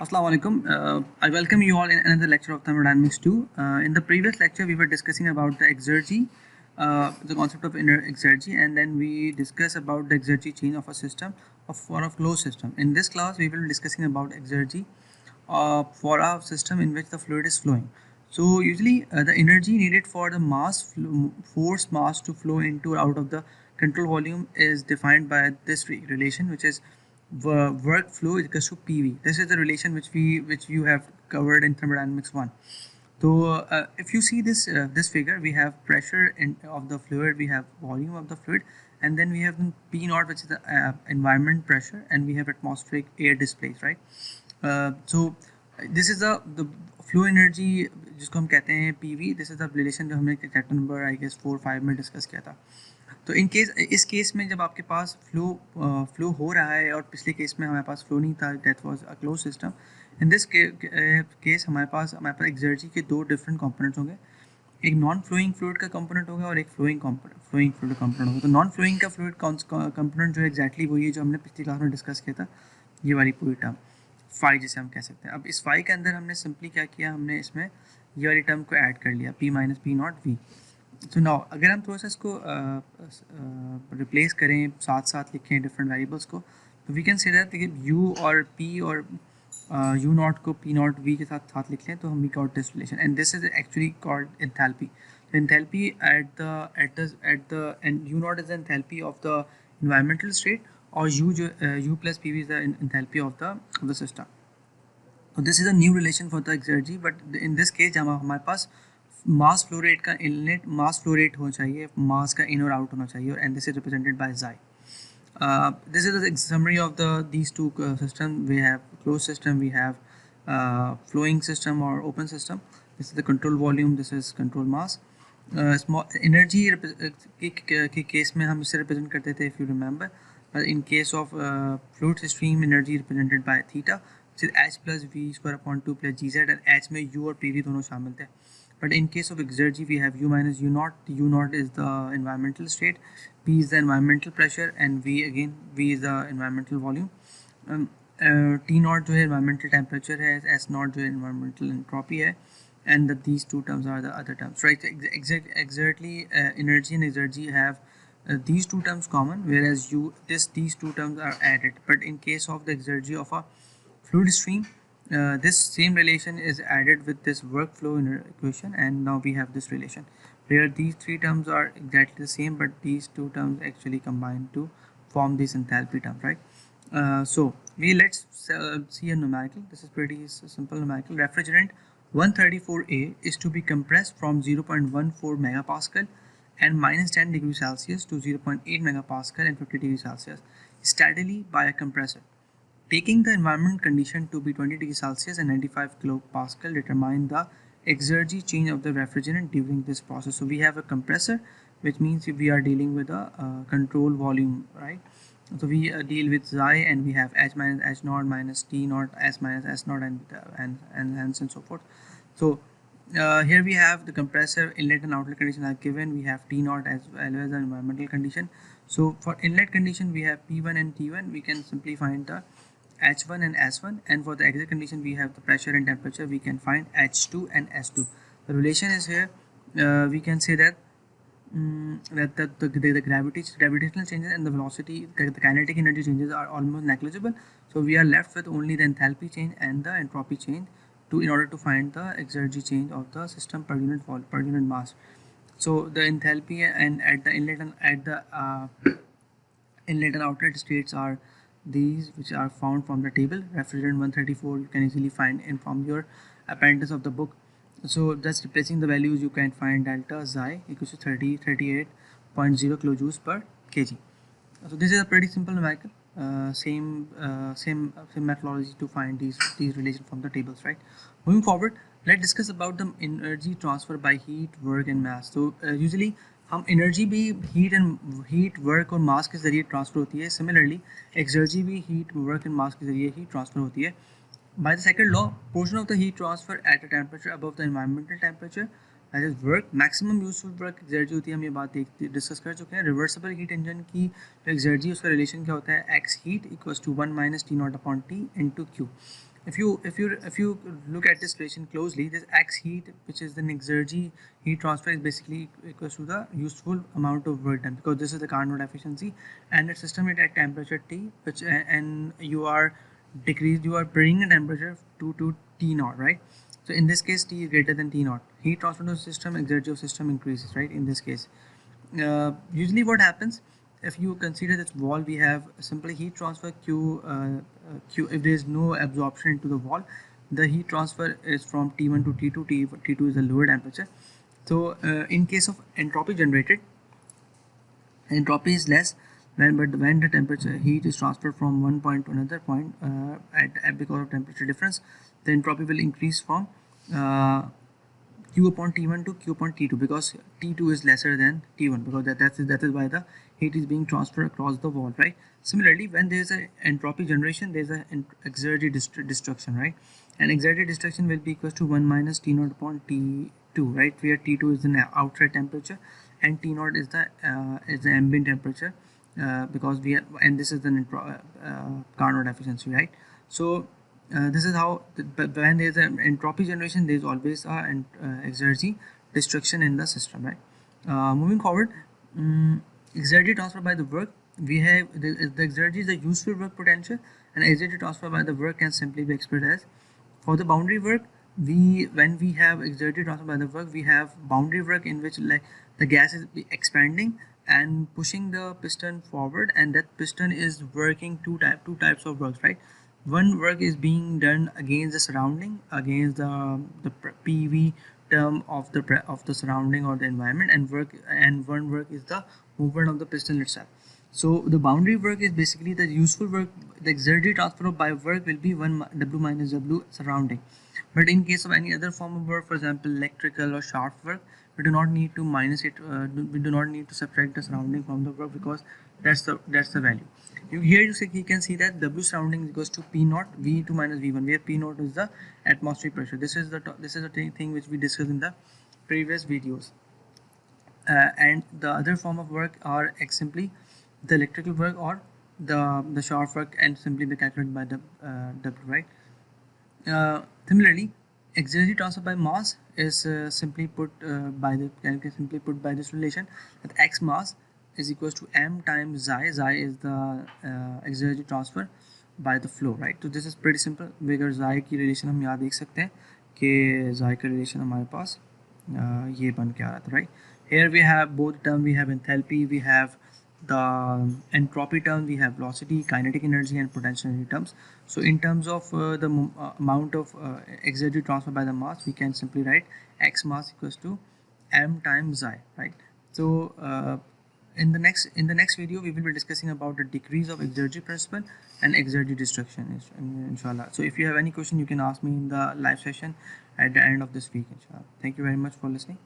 Assalamu alaikum. I welcome you all in another lecture of Thermodynamics-II. In the previous lecture, we were discussing about the exergy, the concept of inner exergy, and then we discussed about the exergy chain of a system, for a closed system. In this class, we will be discussing about exergy for a system in which the fluid is flowing. So usually, the energy needed for the force mass to flow into or out of the control volume is defined by this relation, which is work flow is equals to PV. This is the relation which you have covered in thermodynamics 1. So if you see this figure, we have pressure of the fluid, we have volume of the fluid, and then we have P naught, which is the environment pressure, and we have atmospheric air displaced, right? So this is the flow energy जिसको हम कहते हैं PV. This is the relation जो हमने chapter number I guess 4-5 में discuss किया था. तो इस केस में जब आपके पास फ्लो हो रहा है और पिछले केस में हमारे पास फ्लो नहीं था, that was a close system. In this case हमारे पास एक्सर्जी के दो डिफरेंट कंपोनेंट्स होंगे. एक नॉन फ्लोइंग फ्लूइड का कंपोनेंट होगा और एक फ्लोइंग फ्लोइंग फ्लूइड का कंपोनेंट होगा. तो नॉन फ्लोइंग का फ्लूइड कंपोनेंट जो है एक्जैक्टली वही है जो हमने पिछली क्लास में डिस्कस किया था, ये वाली पूरी टर्म फाई जिसे हम कह सकते हैं. अब इस फाई के अंदर हमने सिंपली क्या किया, हमने इसमें ये वाली टर्म को ऐड कर लिया, P minus P not V. तो नाउ अगर हम थोड़ा सा इसको रिप्लेस करें, साथ साथ लिखें डिफरेंट वेरिएबल्स को, तो we can say that U और पी और यू नॉट को पी नॉट वी के साथ लिख लें तो हम we got this relation, and this is actually called enthalpy. Enthalpy at the end U not is the enthalpy of the environmental state, or u plus pv is the enthalpy of the system. So this is a new relation for the exergy, but in this case जब हमारे पास mass flow rate का inlet mass flow rate होना चाहिए, मास का इन और out होना चाहिए, and this is represented by xi. This is the summary of these two system. We have closed system, we have flowing system or open system. This is the control volume, this is control mass. Small energy के case में हम इसे represent करते थे, if you remember. In case of fluid stream, energy represented by theta, which is h plus v square upon 2 plus gz, and h में u और pv दोनों शामिल थे. But in case of exergy, we have u minus u naught. U naught is the environmental state, p is the environmental pressure, and v is the environmental volume. T naught जो है environmental temperature है, s naught जो है environmental entropy है, and these two terms are the other terms, right? Exactly, energy and exergy have these two terms common, whereas these two terms are added. But in case of the exergy of a fluid stream, this same relation is added with this workflow equation, and now we have this relation where these three terms are exactly the same, but these two terms actually combine to form this enthalpy term, right? So let's see a numerical. This is pretty simple numerical. Refrigerant 134A is to be compressed from 0.14 megapascal and minus 10 degrees Celsius to 0.8 megapascal and 50 degrees Celsius steadily by a compressor. Taking the environment condition to be 20 degrees Celsius and 95 kilopascal, determine the exergy change of the refrigerant during this process. So we have a compressor, which means we are dealing with a control volume, right? So we deal with xi, and we have h minus h naught minus t naught, s minus s naught, and so forth. So here we have the compressor inlet and outlet condition are given. We have T naught as well as the environmental condition. So for inlet condition we have P1 and T1. We can simply find the H1 and S1, and for the exit condition we have the pressure and temperature. We can find H2 and S2. The relation is here. We can say that the gravitational changes and the velocity, the kinetic energy changes are almost negligible. So we are left with only the enthalpy change and the entropy change in order to find the exergy change of the system per unit mass. So the enthalpy and at the inlet and outlet states are these, which are found from the table. Refrigerant 134 you can easily find in from your appendix of the book. So just replacing the values, you can find delta xi equals to 38.0 kilojoules per kg. So this is a pretty simple numerical. Same methodology to find these relations from the tables, right? Moving forward, let's discuss about the energy transfer by heat, work and mass. So usually हम energy भी heat work और मास के ज़रिए transfer होती है. Similarly exergy भी heat work and mass के ज़रिए ही ट्रांसफ़र होती है. By the second law, portion of the heat transfer at a temperature above the environmental temperature, that is work, maximum useful work exergy होती है. हम ये बात डिस्कस कर चुके हैं. रिवर्सिबल हीट इंजन की जो एक्सर्जी उसका रिलेशन क्या होता है, x heat equals to 1 minus T naught upon T into Q. If you look at this relation closely, this x heat, which is the Exergy heat transfer, is basically equals to the useful amount of work done, because this is the Carnot efficiency, and the system is at temperature T, which and you are bringing the temperature to T naught, right? So in this case, T is greater than T naught. Heat transfer to the system, Exergy of system increases, right? In this case, usually what happens, if you consider this wall, we have simply heat transfer q. If there is no absorption into the wall, the heat transfer is from T1 to T2. T2 is the lower temperature. So in case of entropy generated, entropy is less when the temperature heat is transferred from one point to another point, because of temperature difference, the entropy will increase from uh, q upon T1 to q upon T2, because T2 is lesser than T1, because that is why the heat is being transferred across the wall, right? Similarly, when there is a entropy generation, there is a Exergy destruction, right? And Exergy destruction will be equals to 1 minus T naught upon T2, right? Where T2 is the outside temperature and T naught is the ambient temperature, because we are, and this is the Carnot efficiency, right? So this is how, but when there is an entropy generation, there is always an Exergy destruction in the system, right? Moving forward, Exergy transfer by the work, we have the Exergy is the useful work potential, and Exergy transfer by the work can simply be expressed as, for the boundary work, when we have Exergy transfer by the work, we have boundary work in which, like, the gas is expanding and pushing the piston forward, and that piston is working two types of works, right? One work is being done against the surrounding, against the PV term of the surrounding or the environment, and one work is the movement of the piston itself. So the boundary work is basically the useful work. The Exergy transfer by work will be 1 W minus W surrounding. But in case of any other form of work, for example electrical or shaft work, we do not need to minus it. We do not need to subtract the surrounding from the work, because that's the value. You can see that W surrounding is equals to P naught V2 minus V1, where P naught is the atmospheric pressure. This is the thing which we discussed in the previous videos. And the other form of work are simply the electrical work or the shaft work, and simply be calculated by the W, right? Similarly, Exergy transfer by mass is simply put can be simply put by this relation, that x mass is equals to m times xi. Xi is the Exergy transfer by the flow, right? So this is pretty simple. बगैर xi की relation हम यहाँ देख सकते हैं कि xi का relation हमारे पास ये बन के आ रहा था, right? Here we have both term. We have enthalpy, we have the entropy term, we have velocity, kinetic energy, and potential energy terms. So in terms of the amount of Exergy transfer by the mass, we can simply write x mass equals to m times xi, right? So in the next video, we will be discussing about the decrease of Exergy principle and Exergy destruction, inshallah. So if you have any question, you can ask me in the live session at the end of this week, inshallah. Thank you very much for listening.